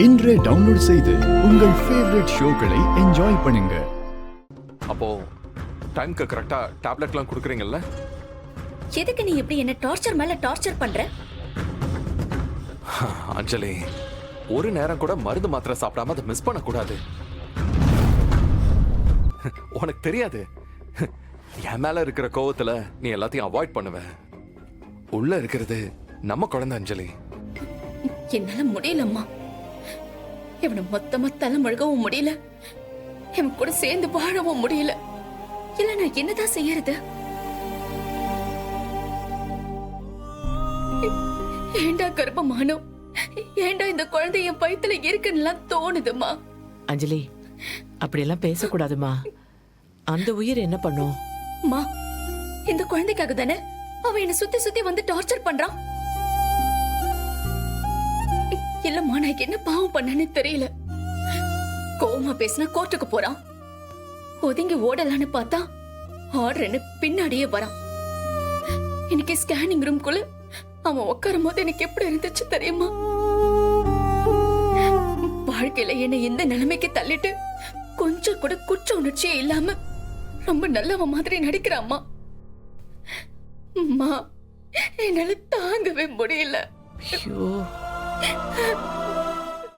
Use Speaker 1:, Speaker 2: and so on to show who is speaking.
Speaker 1: இன்றே டவுன்லோட் செய்து உங்கள் ஃபேவரட் ஷோக்களை என்ஜாய் பண்ணுங்க.
Speaker 2: அப்போ டைம்க்கு கரெக்டா டேப்லெட்லாம் கொடுக்குறீங்கல்ல?
Speaker 3: எதுக்கு நீ இப்படி என்ன டார்ச்சர் மேல டார்ச்சர் பண்ற?
Speaker 2: அஞ்சலி, ஒரு நேரம் கூட மருந்து மாத்திரை சாப்பிடாம அதை மிஸ் பண்ணக்கூடாது. உனக்கு தெரியாது, என் மேல இருக்கிற கோவத்துல நீ எல்லாத்தையும் அவாய்ட் பண்ணுவ. உள்ள இருக்கிறது நம்ம குழந்தை அஞ்சலி.
Speaker 3: என்னால முடியலம்மா. இவனை மொத்தமா தலை முழுகவும் முடியல, இவன் கூட சேர்ந்து வாழவும் முடியல. இல்ல நான் என்னதான் செய்யறது? ஏண்டா கர்ப்பமானோ, ஏண்டா இந்த குழந்தை என் வயித்துல இருக்குன்னு தோணுதுமா.
Speaker 4: அஞ்சலி, அப்படியெல்லாம் பேசக்கூடாதுமா. அந்த உயிர் என்ன பண்ணும்?
Speaker 3: மா, இந்த குழந்தைக்காக தானே அவன் என்ன சுத்தி சுத்தி வந்து டார்ச்சர் பண்றான். இல்லம்மா, நான் என்ன பாவம் பண்ணேன்னு தெரியல. கோவமா பேசினா கோர்ட்டுக்கு போறான், ஒதுங்கி ஓடலான்னு பார்த்தா ஆடுறேன்னு பின்னாடியே வரான். எனக்கு ஸ்கேனிங் ரூம்குள்ள அவன் உட்காரும் போது எனக்கு எப்படி இருந்துச்சு தெரியுமா? வாழ்க்கையில என்ன இந்த நிலைமைக்கு தள்ளிட்டு கொஞ்சம் கூட குற்ற உணர்ச்சியே இல்லாம ரொம்ப நல்லவன் மாதிரி நடிக்கிறாம்மா. என்னால தாங்கவே முடியல.
Speaker 4: ஐயோ,